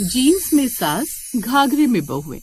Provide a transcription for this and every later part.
Jeans में सास, घाघरे में बहुएं।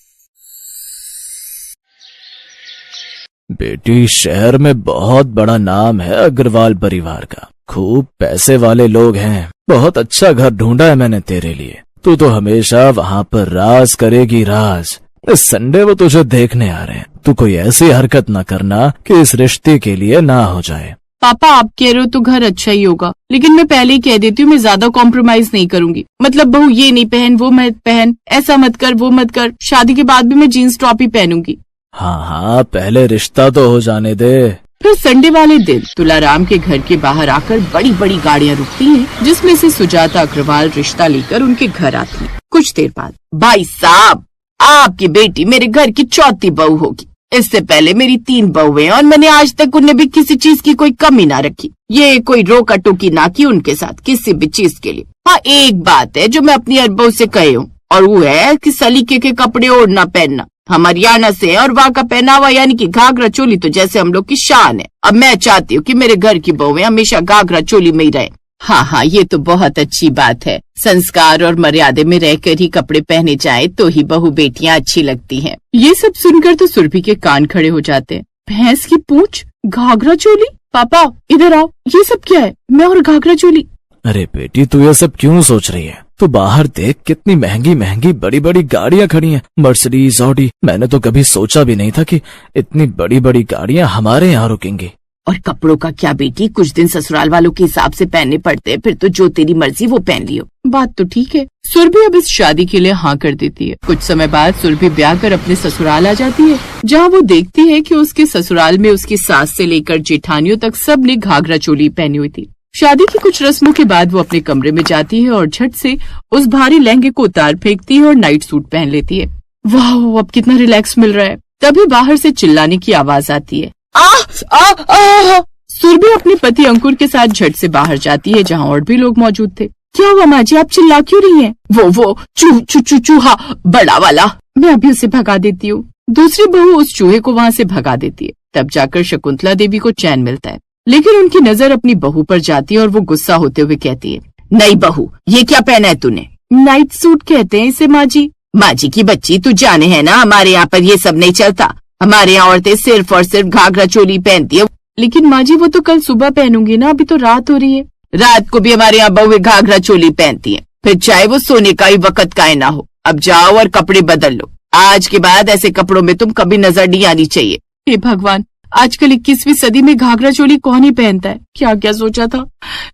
बेटी, शहर में बहुत बड़ा नाम है अग्रवाल परिवार का। खूब पैसे वाले लोग हैं। बहुत अच्छा घर ढूंढा है मैंने तेरे लिए। तू तो हमेशा वहाँ पर राज करेगी, राज। इस संडे वो तुझे देखने आ रहे हैं। तू कोई ऐसी हरकत न करना कि इस रिश्ते के लिए ना हो जाए। पापा, आप कह रहे हो तो घर अच्छा ही होगा, लेकिन मैं पहले ही कह देती हूँ मैं ज्यादा कॉम्प्रोमाइज नहीं करूंगी। मतलब बहू ये नहीं पहन, वो मत पहन, ऐसा मत कर, वो मत कर। शादी के बाद भी मैं जीन्स टॉप ही पहनूंगी। हाँ, पहले रिश्ता तो हो जाने दे। फिर संडे वाले दिन तुलाराम के घर के बाहर आकर बड़ी बड़ी गाड़ियाँ रुकती हैं, जिसमें से सुजाता अग्रवाल रिश्ता लेकर उनके घर आती है। कुछ देर बाद, भाई साहब, आपकी बेटी मेरे घर की चौथी बहू होगी। इससे पहले मेरी 3 बहुएं और मैंने आज तक उन्हें भी किसी चीज की कोई कमी ना रखी। ये कोई रोका टोकी ना की उनके साथ किसी भी चीज के लिए। हाँ, एक बात है जो मैं अपनी अरबों से कही हूँ, और वो है कि सलीके के कपड़े ओढ़ना पहनना। हम हरियाणा से हैं और वहाँ का पहनावा यानी कि घाघरा चोली तो जैसे हम लोग की शान है। अब मैं चाहती हूँ कि मेरे घर की बहुएं हमेशा घाघरा चोली में ही रहे। हाँ, ये तो बहुत अच्छी बात है। संस्कार और मर्यादा में रहकर ही कपड़े पहने जाए तो ही बहू बेटियां अच्छी लगती हैं। ये सब सुनकर तो सुरभि के कान खड़े हो जाते हैं। भैंस की पूंछ, घाघरा चोली? पापा इधर आओ, ये सब क्या है? मैं और घाघरा चोली? अरे बेटी, तू ये सब क्यों सोच रही है? तू बाहर देख, कितनी महंगी महंगी बड़ी बड़ी गाड़ियां खड़ी हैं, मर्सिडीज, ऑडी। मैंने तो कभी सोचा भी नहीं था कि इतनी बड़ी बड़ी गाड़ियां हमारे यहाँ रुकेंगी। और कपड़ों का क्या बेटी, कुछ दिन ससुराल वालों के हिसाब से पहनने पड़ते हैं, फिर तो जो तेरी मर्जी वो पहन लियो। बात तो ठीक है। सुरभि अब इस शादी के लिए हाँ कर देती है। कुछ समय बाद सुरभि ब्याह कर अपने ससुराल आ जाती है, जहाँ वो देखती है कि उसके ससुराल में उसकी सास से लेकर जेठानियों तक सब ने घाघरा चोली पहनी हुई थी। शादी की कुछ रस्मों के बाद वो अपने कमरे में जाती है और झट से उस भारी लहंगे को उतार फेंकती है और नाइट सूट पहन लेती है। वाह, अब कितना रिलैक्स मिल रहा है। तभी बाहर से चिल्लाने की आवाज आती है। सुरभि अपने पति अंकुर के साथ झट से बाहर जाती है, जहाँ और भी लोग मौजूद थे। क्या हुआ माँ जी, आप चिल्ला क्यों रही हैं? वो चूहा बड़ा वाला। मैं अभी उसे भगा देती हूँ। दूसरी बहू उस चूहे को वहाँ से भगा देती है। तब जाकर शकुंतला देवी को चैन मिलता है, लेकिन उनकी नजर अपनी बहू पर जाती है और वो गुस्सा होते हुए कहती है, नहीं बहू, ये क्या पहना है तूने? नाइट सूट कहते हैं इसे माँ जी। माँ जी की बच्ची, तू जाने है ना हमारे यहाँ पर ये सब नहीं चलता। हमारे यहाँ औरतें सिर्फ और सिर्फ घाघरा चोली पहनती है। लेकिन माँ जी, वो तो कल सुबह पहनूंगी ना, अभी तो रात हो रही है। रात को भी हमारे यहाँ बहुएं घाघरा चोली पहनती हैं, फिर चाहे वो सोने का ही वक्त का ना हो। अब जाओ और कपड़े बदल लो। आज के बाद ऐसे कपड़ों में तुम कभी नजर नहीं आनी चाहिए। हे भगवान, आजकल 21वीं सदी में घाघरा चोली कौन ही पहनता है? क्या क्या सोचा था।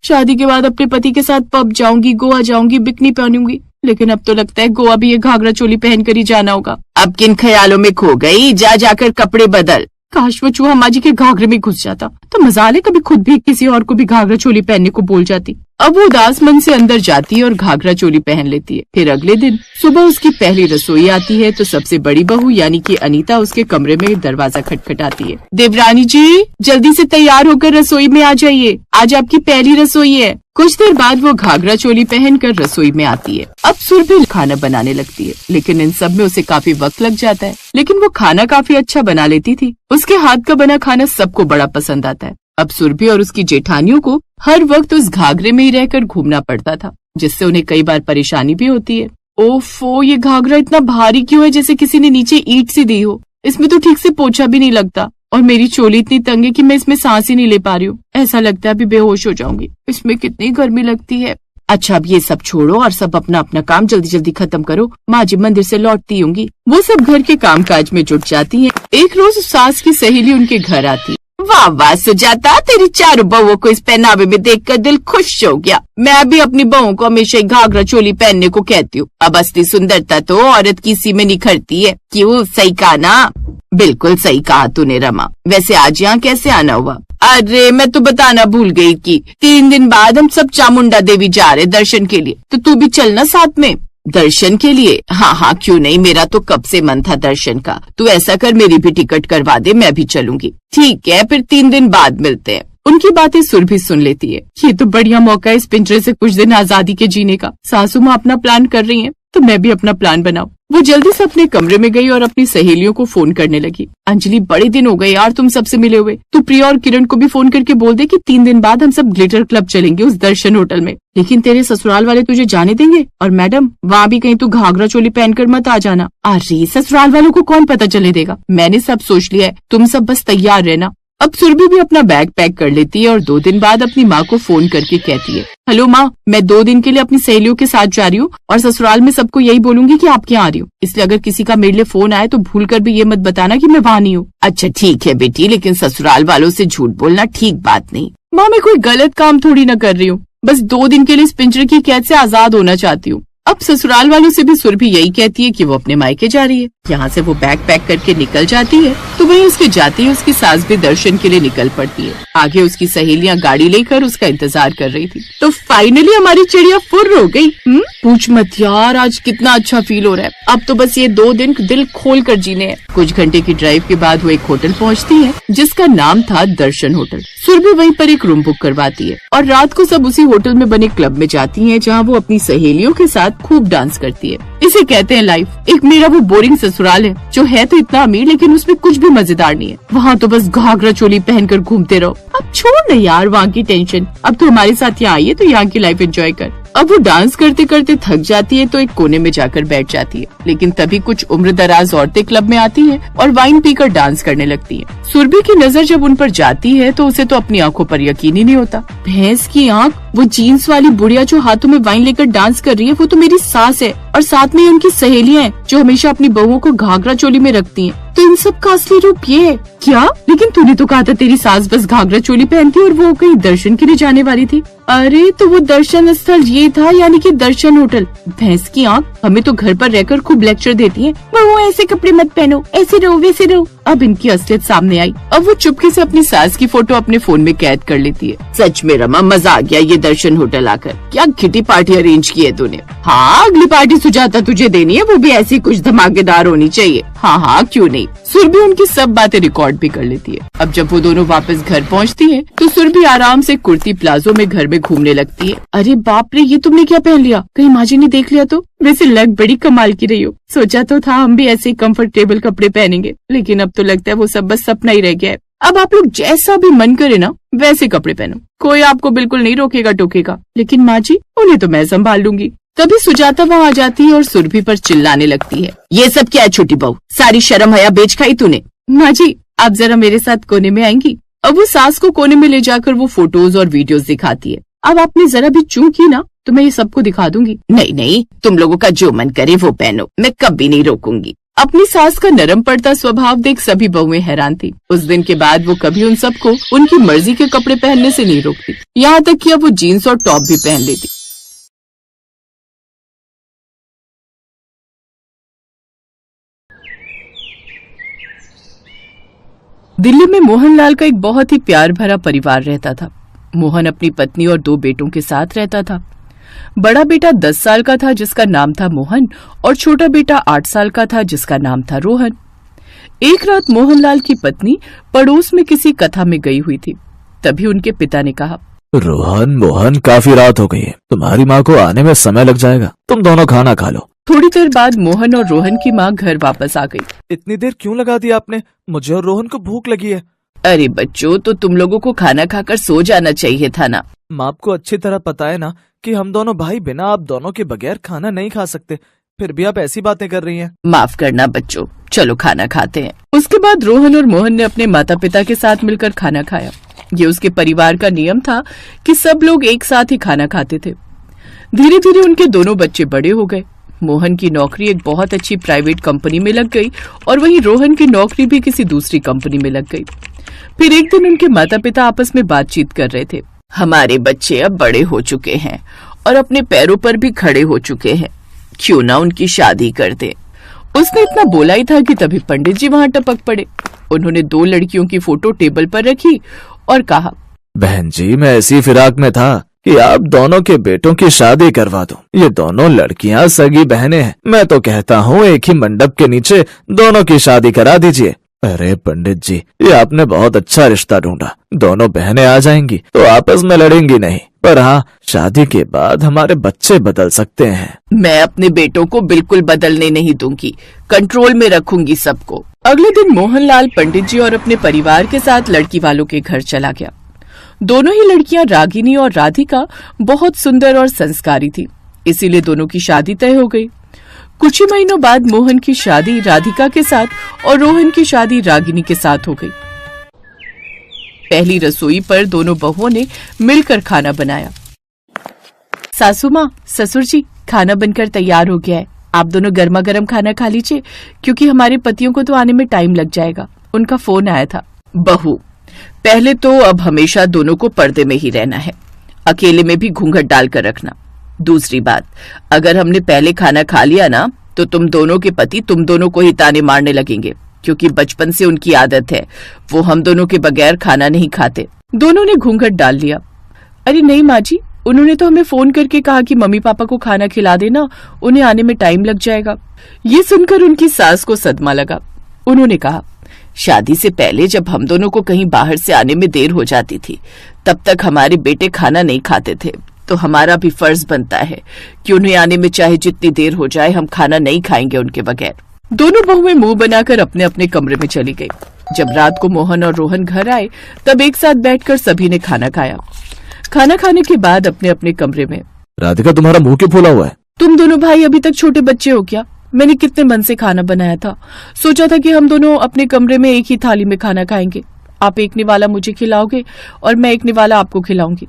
शादी के बाद अपने पति के साथ पब जाऊंगी, गोवा जाऊंगी, बिकनी पहनूंगी, लेकिन अब तो लगता है गोवा भी ये घाघरा चोली पहन कर ही जाना होगा। अब किन ख्यालों में खो गई? जाकर कपड़े बदल। काश वो चूहा माँ जी के घाघरे में घुस जाता तो मजा ले, कभी खुद भी किसी और को भी घाघरा चोली पहनने को बोल जाती। अब वो उदास मन से अंदर जाती है और घाघरा चोली पहन लेती है। फिर अगले दिन सुबह उसकी पहली रसोई आती है तो सबसे बड़ी बहू यानी कि अनीता उसके कमरे में दरवाजा खटखटाती है। देवरानी जी, जल्दी से तैयार होकर रसोई में आ जाइए, आज आपकी पहली रसोई है। कुछ देर बाद वो घाघरा चोली पहनकर रसोई में आती है। अब सुरभि खाना बनाने लगती है, लेकिन इन सब में उसे काफी वक्त लग जाता है। लेकिन वो खाना काफी अच्छा बना लेती थी। उसके हाथ का बना खाना सबको बड़ा पसंद आता है। अब सुरभि और उसकी जेठानियों को हर वक्त उस घाघरे में ही रहकर घूमना पड़ता था, जिससे उन्हें कई बार परेशानी भी होती है। ओफो, ये घाघरा इतना भारी क्यों है, जैसे किसी ने नीचे ईंट सी दी हो। इसमें तो ठीक से पोछा भी नहीं लगता, और मेरी चोली इतनी तंग है कि मैं इसमें सांस ही नहीं ले पा रही हूँ। ऐसा लगता है अभी बेहोश हो जाऊंगी। इसमें कितनी गर्मी लगती है। अच्छा, अब ये सब छोड़ो और सब अपना अपना काम जल्दी जल्दी खत्म करो। माँ जी मंदिर से लौटती होंगी। वो सब घर के कामकाज में जुट जाती हैं। एक रोज सास की सहेली उनके घर आती। वाह वाह सुजाता, तेरी चारों बहुओं को इस पहनावे में देखकर दिल खुश हो गया। मैं भी अपनी बहुओं को हमेशा घाघरा चोली पहनने को कहती हूँ। अब असली सुंदरता तो औरत की इसी में निखरती है। क्यों, सही कहा ना? बिल्कुल सही कहा तूने रमा। वैसे आज यहाँ कैसे आना हुआ? अरे मैं तो बताना भूल गई कि 3 दिन बाद हम सब चामुंडा देवी जा रहे दर्शन के लिए, तो तू भी चलना साथ में। दर्शन के लिए? हाँ, क्यों नहीं, मेरा तो कब से मन था दर्शन का। तू ऐसा कर, मेरी भी टिकट करवा दे, मैं भी चलूंगी। ठीक है, फिर 3 दिन बाद मिलते हैं। उनकी बातें सुरभि सुन लेती है। ये तो बढ़िया मौका है इस पिंजरे से कुछ दिन आजादी के जीने का। सासू माँ अपना प्लान कर रही है तो मैं भी अपना प्लान बनाऊं। वो जल्दी से अपने कमरे में गई और अपनी सहेलियों को फोन करने लगी। अंजलि, बड़े दिन हो गए यार तुम सबसे मिले हुए, तू प्रिया और किरण को भी फोन करके बोल दे कि 3 दिन बाद हम सब ग्लिटर क्लब चलेंगे उस दर्शन होटल में। लेकिन तेरे ससुराल वाले तुझे जाने देंगे? और मैडम, वहाँ भी कहीं तू घाघरा चोली पहनकर मत आ जाना। अरे ससुराल वालों को कौन पता चले देगा, मैंने सब सोच लिया है, तुम सब बस तैयार रहना। अब सुरभि भी अपना बैग पैक कर लेती है और 2 दिन बाद अपनी माँ को फोन करके कहती है, हेलो माँ, मैं 2 दिन के लिए अपनी सहेलियों के साथ जा रही हूँ और ससुराल में सबको यही बोलूंगी कि आपके यहाँ आ रही हूँ, इसलिए अगर किसी का मेरे लिए फोन आए तो भूल कर भी ये मत बताना कि मैं वहाँ नहीं हूँ। अच्छा ठीक है बेटी, लेकिन ससुराल वालों से झूठ बोलना ठीक बात नहीं। माँ, मैं कोई गलत काम थोड़ी न कर रही हूँ, बस 2 दिन के लिए इस पिंजरे की कैद से आजाद होना चाहती हूँ। अब ससुराल वालों से भी सुरभि यही कहती है कि वो अपने मायके जा रही है। यहाँ से वो बैग पैक करके निकल जाती है तो वहीं उसके जाते ही उसकी सास भी दर्शन के लिए निकल पड़ती है। आगे उसकी सहेलियां गाड़ी लेकर उसका इंतजार कर रही थी। तो फाइनली हमारी चिड़िया फुर्र हो गई। पूछ मत यार, आज कितना अच्छा फील हो रहा है। अब तो बस ये 2 दिन दिल खोल कर जीने हैं। कुछ घंटे की ड्राइव के बाद वो एक होटल पहुँचती है जिसका नाम था दर्शन होटल। सुरभि वहीं पर एक रूम बुक करवाती है और रात को सब उसी होटल में बने क्लब में जाती है जहाँ वो अपनी सहेलियों के साथ खूब डांस करती है। इसे कहते हैं लाइफ। एक मेरा वो बोरिंग ससुराल है जो है तो इतना अमीर लेकिन उसमें कुछ भी मजेदार नहीं है। वहाँ तो बस घाघरा चोली पहनकर घूमते रहो। अब छोड़ न यार वहाँ की टेंशन, अब तो हमारे साथ यहाँ आई है तो यहाँ की लाइफ एंजॉय कर। अब वो डांस करते करते थक जाती है तो एक कोने में जाकर बैठ जाती है। लेकिन तभी कुछ उम्रदराज औरतें क्लब में आती हैं और वाइन पीकर डांस करने लगती हैं। सुरभि की नजर जब उन पर जाती है तो उसे तो अपनी आंखों पर यकीन ही नहीं होता। भैंस की आंख, वो जीन्स वाली बुढ़िया जो हाथों में वाइन लेकर डांस कर रही है वो तो मेरी सास है और साथ में उनकी सहेलियां हैं जो हमेशा अपनी बहुओं को घाघरा चोली में रखती हैं। तो इन सब का असली रूप ये है क्या? लेकिन तूने तो कहा था तेरी सास बस घाघरा चोली पहनती और वो कहीं दर्शन के लिए जाने वाली थी। अरे तो वो दर्शन स्थल ये था, यानी कि दर्शन होटल। भैंस की आंख, हमें तो घर पर रहकर खूब लेक्चर देती है, बहू ऐसे कपड़े मत पहनो, ऐसे रहो वैसे रहो। अब इनकी असलियत सामने आई। अब वो चुपके से अपनी सास की फोटो अपने फोन में कैद कर लेती है। सच में रमा, मजा आ गया ये दर्शन होटल आकर। क्या किटी पार्टी अरेंज की है तूने? हाँ, अगली पार्टी सुजाता तुझे देनी है, वो भी ऐसी कुछ धमाकेदार होनी चाहिए। हाँ हाँ क्यों नहीं। सुरभि उनकी सब बातें रिकॉर्ड भी कर लेती है। अब जब वो दोनों वापस घर पहुंचती है तो सुरभि आराम से कुर्ती प्लाजो में घर में घूमने लगती है। अरे बाप रे, ये तुमने क्या पहन लिया? कहीं माँ जी ने देख लिया तो? वैसे लग बड़ी कमाल की रही हो। सोचा तो था हम भी ऐसे कंफर्टेबल कपड़े पहनेंगे, लेकिन अब तो लगता है वो सब बस सपना ही रह गया है। अब आप लोग जैसा भी मन करे ना वैसे कपड़े पहनो, कोई आपको बिल्कुल नहीं रोकेगा टोकेगा। लेकिन माँ जी, उन्हें तो मैं संभाल लूंगी। तभी सुजाता वहाँ आ जाती है और सुरभि पर चिल्लाने लगती है, ये सब क्या है छोटी बहू, सारी शर्म हया बेच खाई तूने। माँ जी, आप जरा मेरे साथ कोने में आएंगी। अब वो सास को कोने में ले जाकर वो फोटोज और वीडियोस दिखाती है। अब आपने जरा भी चूं की ना तो मैं ये सबको दिखा दूंगी। नहीं नहीं, तुम लोगों का जो मन करे वो पहनो, मैं कभी नहीं रोकूंगी। अपनी सास का नरम पड़ता स्वभाव देख सभी बहुएं हैरान थी। उस दिन के बाद वो कभी उन सबको उनकी मर्जी के कपड़े पहनने से नहीं रोकती, यहाँ तक कि अब वो जीन्स और टॉप भी पहन लेती। दिल्ली में मोहनलाल का एक बहुत ही प्यार भरा परिवार रहता था। मोहन अपनी पत्नी और 2 बेटों के साथ रहता था। बड़ा बेटा 10 साल का था जिसका नाम था मोहन और छोटा बेटा 8 साल का था जिसका नाम था रोहन। एक रात मोहनलाल की पत्नी पड़ोस में किसी कथा में गई हुई थी। तभी उनके पिता ने कहा, रोहन मोहन, काफी रात हो गई है, तुम्हारी माँ को आने में समय लग जाएगा, तुम दोनों खाना खा लो। थोड़ी देर बाद मोहन और रोहन की माँ घर वापस आ गई। इतनी देर क्यों लगा दी आपने? मुझे और रोहन को भूख लगी है। अरे बच्चों, तो तुम लोगों को खाना खाकर सो जाना चाहिए था ना। माँ आपको अच्छी तरह पता है ना कि हम दोनों भाई बिना आप दोनों के बगैर खाना नहीं खा सकते, फिर भी आप ऐसी बातें कर रही हैं। माफ करना बच्चों, चलो खाना खाते हैं। उसके बाद रोहन और मोहन ने अपने माता पिता के साथ मिलकर खाना खाया। ये उसके परिवार का नियम था कि सब लोग एक साथ ही खाना खाते थे। धीरे धीरे उनके दोनों बच्चे बड़े हो गए। मोहन की नौकरी एक बहुत अच्छी प्राइवेट कंपनी में लग गई और वहीं रोहन की नौकरी भी किसी दूसरी कंपनी में लग गई। फिर एक दिन उनके माता पिता आपस में बातचीत कर रहे थे। हमारे बच्चे अब बड़े हो चुके हैं और अपने पैरों पर भी खड़े हो चुके हैं, क्यों ना उनकी शादी कर दे। उसने इतना बोला ही था कि तभी पंडित जी वहाँ टपक पड़े। उन्होंने 2 लड़कियों की फोटो टेबल पर रखी और कहा, बहन जी, मैं ऐसी फिराक में था कि आप दोनों के बेटों की शादी करवा दूं। ये दोनों लड़कियां सगी बहनें हैं। मैं तो कहता हूँ एक ही मंडप के नीचे दोनों की शादी करा दीजिए। अरे पंडित जी, ये आपने बहुत अच्छा रिश्ता ढूंढा। दोनों बहनें आ जाएंगी तो आपस में लड़ेंगी नहीं, पर हाँ, शादी के बाद हमारे बच्चे बदल सकते हैं। मैं अपने बेटों को बिल्कुल बदलने नहीं दूंगी, कंट्रोल में रखूंगी सबको। अगले दिन मोहनलाल पंडित जी और अपने परिवार के साथ लड़की वालों के घर चला गया। दोनों ही लड़कियां रागिनी और राधिका बहुत सुंदर और संस्कारी थी, इसीलिए दोनों की शादी तय हो गई। कुछ ही महीनों बाद मोहन की शादी राधिका के साथ और रोहन की शादी रागिनी के साथ हो गई। पहली रसोई पर दोनों बहुओं ने मिलकर खाना बनाया। सासू माँ, ससुर जी, खाना बनकर तैयार हो गया है, आप दोनों गर्मा गर्म खाना खा लीजिए, क्योंकि हमारे पतियों को तो आने में टाइम लग जाएगा। उनका फोन आया था। बहू, पहले तो अब हमेशा दोनों को पर्दे में ही रहना है, अकेले में भी घूंघट डालकर रखना। दूसरी बात, अगर हमने पहले खाना खा लिया ना, तो तुम दोनों के पति तुम दोनों को ही ताने मारने लगेंगे, क्योंकि बचपन से उनकी आदत है, वो हम दोनों के बगैर खाना नहीं खाते। दोनों ने घूंघट डाल लिया। अरे नहीं माँ जी, उन्होंने तो हमें फोन करके कहा कि मम्मी पापा को खाना खिला देना, उन्हें आने में टाइम लग जाएगा। ये सुनकर उनकी सास को सदमा लगा। उन्होंने कहा, शादी से पहले जब हम दोनों को कहीं बाहर से आने में देर हो जाती थी, तब तक हमारे बेटे खाना नहीं खाते थे, तो हमारा भी फर्ज बनता है कि उन्हें आने में चाहे जितनी देर हो जाए, हम खाना नहीं खाएंगे उनके बगैर। दोनों बहुएं मुंह बनाकर अपने अपने कमरे में चली गई। जब रात को मोहन और रोहन घर आए, तब एक साथ बैठकर सभी ने खाना खाया। खाना खाने के बाद अपने अपने कमरे में। राधिका, तुम्हारा मुंह क्यों फूला हुआ है? तुम दोनों भाई अभी तक छोटे बच्चे हो क्या? मैंने कितने मन से खाना बनाया था, सोचा था कि हम दोनों अपने कमरे में एक ही थाली में खाना खाएंगे। आप एक निवाला मुझे खिलाओगे और मैं एक निवाला आपको खिलाऊंगी।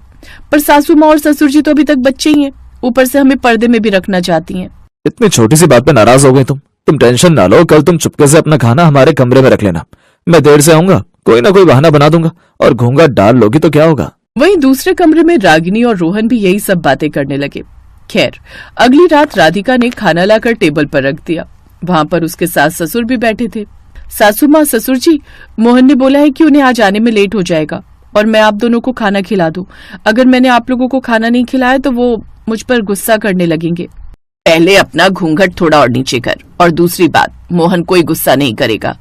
पर सासू माँ और ससुर जी तो अभी तक बच्चे ही हैं, ऊपर से हमें पर्दे में भी रखना चाहती हैं। इतनी छोटी सी बात पे नाराज हो गई तुम टेंशन ना लो, कल तुम चुपके से अपना खाना हमारे कमरे में रख लेना। मैं देर से आऊंगा, कोई ना कोई बहाना बना दूंगा, और घूंघट डाल लोगी तो क्या होगा। वहीं दूसरे कमरे में रागिनी और रोहन भी यही सब बातें करने लगे। खैर, अगली रात राधिका ने खाना लाकर टेबल पर रख दिया। वहां पर उसके सास ससुर भी बैठे थे। सासू माँ, ससुर जी, मोहन ने बोला है कि उन्हें आज आने में लेट हो जाएगा और मैं आप दोनों को खाना खिला दूं। अगर मैंने आप लोगों को खाना नहीं खिलाया तो वो मुझ पर गुस्सा करने लगेंगे। पहले अपना घूंघट थोड़ा और नीचे कर, और दूसरी बात, मोहन कोई गुस्सा नहीं करेगा।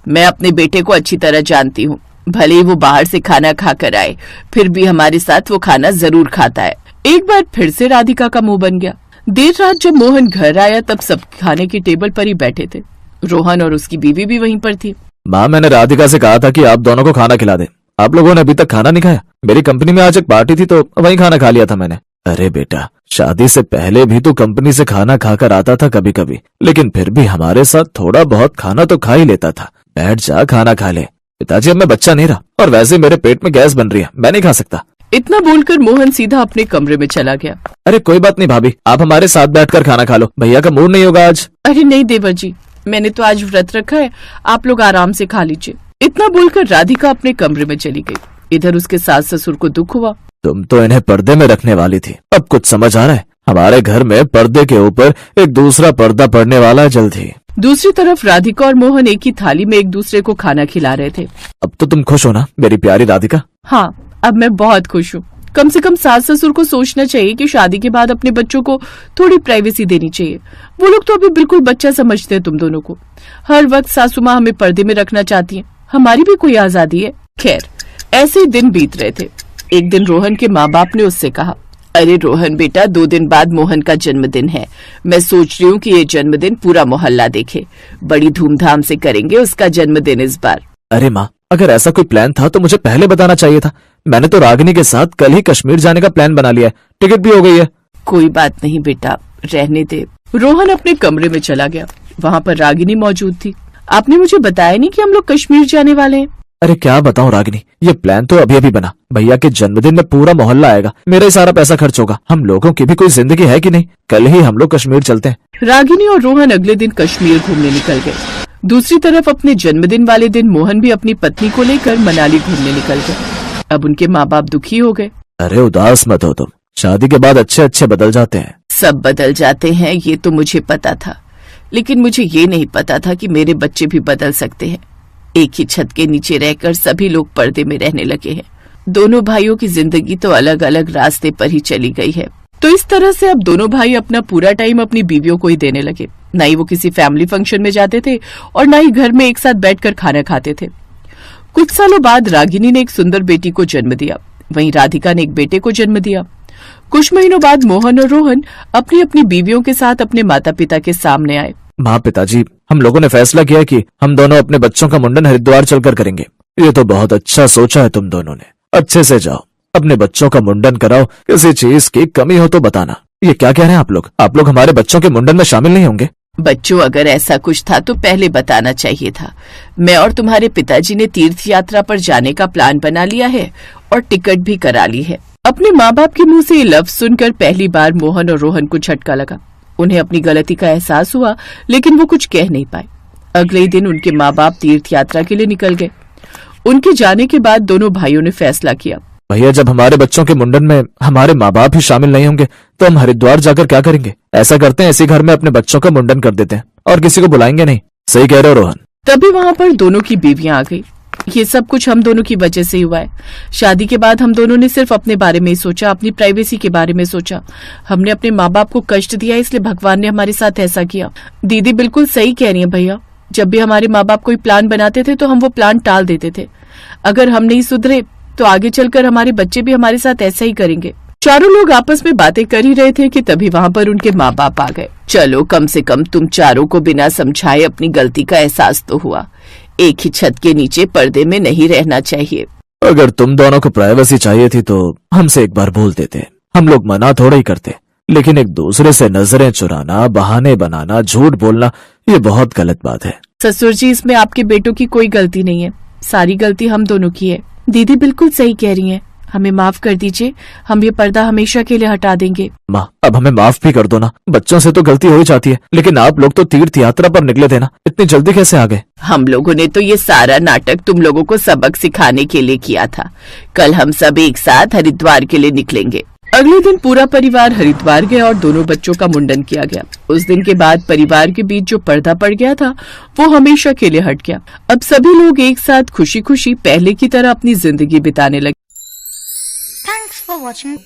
मैं अपने बेटे को अच्छी तरह जानती हूँ, भले ही वो बाहर से खाना खा कर आए, फिर भी हमारे साथ वो खाना जरूर खाता है। एक बार फिर से राधिका का मुंह बन गया। देर रात जब मोहन घर आया, तब सब खाने की टेबल पर ही बैठे थे। रोहन और उसकी बीवी भी वहीं पर थी। माँ, मैंने राधिका से कहा था कि आप दोनों को खाना खिला दे। आप लोगों ने अभी तक खाना नहीं खाया। मेरी कंपनी में आज एक पार्टी थी तो वहीं खाना खा लिया था मैंने। अरे बेटा, शादी से पहले भी तो कंपनी से खाना खाकर आता था कभी कभी, लेकिन फिर भी हमारे साथ थोड़ा बहुत खाना तो खा ही लेता था। बैठ जा, खाना खा ले। पिताजी, अब मैं बच्चा नहीं रहा, और वैसे मेरे पेट में गैस बन रही है, मैं नहीं खा सकता। इतना बोलकर मोहन सीधा अपने कमरे में चला गया। अरे कोई बात नहीं भाभी, आप हमारे साथ बैठकर खाना खा लो, भैया का मूड नहीं होगा आज। अरे नहीं देवर जी, मैंने तो आज व्रत रखा है, आप लोग आराम से खा लीजिए। इतना बोलकर राधिका अपने कमरे में चली गई। इधर उसके सास ससुर को दुख हुआ। तुम तो इन्हें पर्दे में रखने वाली थी, अब कुछ समझ आ रहा है। हमारे घर में पर्दे के ऊपर एक दूसरा पर्दा पड़ने वाला है जल्द ही। दूसरी तरफ राधिका और मोहन एक ही थाली में एक दूसरे को खाना खिला रहे थे। अब तो तुम खुश हो ना मेरी प्यारी राधिका? हाँ, अब मैं बहुत खुश हूँ। कम से कम सास ससुर को सोचना चाहिए कि शादी के बाद अपने बच्चों को थोड़ी प्राइवेसी देनी चाहिए। वो लोग तो अभी बिल्कुल बच्चा समझते हैं तुम दोनों को। हर वक्त सासू माँ हमें पर्दे में रखना चाहती है, हमारी भी कोई आजादी है। खैर, ऐसे ही दिन बीत रहे थे। एक दिन रोहन के माँ बाप ने उससे कहा, अरे रोहन बेटा, 2 दिन बाद मोहन का जन्मदिन है। मैं सोच रही हूँ कि ये जन्मदिन पूरा मोहल्ला देखे। बड़ी धूमधाम से करेंगे उसका जन्मदिन इस बार। अरे माँ, अगर ऐसा कोई प्लान था तो मुझे पहले बताना चाहिए था। मैंने तो रागिनी के साथ कल ही कश्मीर जाने का प्लान बना लिया है, टिकट भी हो गई है। कोई बात नहीं बेटा, रहने दे। रोहन अपने कमरे में चला गया। वहाँ पर रागिनी मौजूद थी। आपने मुझे बताया नहीं कि हम लोग कश्मीर जाने वाले हैं। अरे क्या बताऊं रागिनी, ये प्लान तो अभी अभी बना। भैया के जन्मदिन में पूरा मोहल्ला आएगा, मेरा ही सारा पैसा खर्च होगा। हम लोगों की भी कोई जिंदगी है कि नहीं? कल ही हम लोग कश्मीर चलते हैं। रागिनी और रोहन अगले दिन कश्मीर घूमने निकल गए। दूसरी तरफ अपने जन्मदिन वाले दिन मोहन भी अपनी पत्नी को लेकर मनाली घूमने निकल गए। अब उनके माँ बाप दुखी हो गए। अरे उदास मत हो तुम, शादी के बाद अच्छे अच्छे बदल जाते हैं। सब बदल जाते हैं, ये तो मुझे पता था, लेकिन मुझे ये नहीं पता था कि मेरे बच्चे भी बदल सकते हैं। एक ही छत के नीचे रहकर सभी लोग पर्दे में रहने लगे हैं। दोनों भाइयों की जिंदगी तो अलग अलग रास्ते पर ही चली गई है। तो इस तरह से अब दोनों भाई अपना पूरा टाइम अपनी बीवियों को ही देने लगे। न ही वो किसी फैमिली फंक्शन में जाते थे और न ही घर में एक साथ बैठकर खाना खाते थे। कुछ सालों बाद रागिनी ने एक सुंदर बेटी को जन्म दिया, वहीं राधिका ने एक बेटे को जन्म दिया। कुछ महीनों बाद मोहन और रोहन अपनी अपनी बीवियों के साथ अपने माता पिता के सामने आए। माँ, पिताजी, हम लोगों ने फैसला किया कि हम दोनों अपने बच्चों का मुंडन हरिद्वार चलकर करेंगे। ये तो बहुत अच्छा सोचा है तुम दोनों ने। अच्छे से जाओ, अपने बच्चों का मुंडन कराओ। किसी चीज की कमी हो तो बताना। ये क्या कह रहे हैं आप लोग? आप लोग हमारे बच्चों के मुंडन में शामिल नहीं होंगे? बच्चों, अगर ऐसा कुछ था तो पहले बताना चाहिए था। मैं और तुम्हारे पिताजी ने तीर्थ यात्रा पर जाने का प्लान बना लिया है और टिकट भी करा ली है। अपने माँ बाप के मुंह से ये लफ्ज सुनकर पहली बार मोहन और रोहन को झटका लगा। उन्हें अपनी गलती का एहसास हुआ, लेकिन वो कुछ कह नहीं पाए। अगले ही दिन उनके माँ बाप तीर्थ यात्रा के लिए निकल गए। उनके जाने के बाद दोनों भाइयों ने फैसला किया, भैया, जब हमारे बच्चों के मुंडन में हमारे माँ बाप ही शामिल नहीं होंगे तो हम हरिद्वार जाकर क्या करेंगे? ऐसा करते हैं, इसी घर में अपने बच्चों का मुंडन कर देते हैं और किसी को बुलाएंगे नहीं। सही कह रहे हो रोहन। तभी वहाँ पर दोनों की बीवियां आ गई। ये सब कुछ हम दोनों की वजह से हुआ है। शादी के बाद हम दोनों ने सिर्फ अपने बारे में ही सोचा, अपनी प्राइवेसी के बारे में सोचा। हमने अपने माँ बाप को कष्ट दिया, इसलिए भगवान ने हमारे साथ ऐसा किया। दीदी बिल्कुल सही कह रही है भैया। जब भी हमारे माँ बाप कोई प्लान बनाते थे तो हम वो प्लान टाल देते थे। अगर हम नहीं सुधरे तो आगे चलकर हमारे बच्चे भी हमारे साथ ऐसा ही करेंगे। चारों लोग आपस में बातें कर ही रहे थे कि तभी वहाँ पर उनके माँ बाप आ गए। चलो, कम से कम तुम चारों को बिना समझाए अपनी गलती का एहसास तो हुआ। एक ही छत के नीचे पर्दे में नहीं रहना चाहिए। अगर तुम दोनों को प्राइवेसी चाहिए थी तो हमसे एक बार बोल देते। हम लोग मना थोड़ा ही करते, लेकिन एक दूसरे से नजरें चुराना, बहाने बनाना, झूठ बोलना, ये बहुत गलत बात है। ससुर जी, इसमें आपके बेटों की कोई गलती नहीं है। सारी गलती हम दोनों की है। दीदी बिल्कुल सही कह रही हैं। हमें माफ कर दीजिए। हम ये पर्दा हमेशा के लिए हटा देंगे। माँ, अब हमें माफ भी कर दो ना। बच्चों से तो गलती हो ही जाती है, लेकिन आप लोग तो तीर्थ यात्रा पर निकले थे ना, इतनी जल्दी कैसे आ गए? हम लोगों ने तो ये सारा नाटक तुम लोगों को सबक सिखाने के लिए किया था। कल हम सब एक साथ हरिद्वार के लिए निकलेंगे। अगले दिन पूरा परिवार हरिद्वार गया और दोनों बच्चों का मुंडन किया गया। उस दिन के बाद परिवार के बीच जो पर्दा पड़ गया था वो हमेशा के लिए हट गया। अब सभी लोग एक साथ खुशी खुशी पहले की तरह अपनी जिंदगी बिताने लगे। Thanks for watching.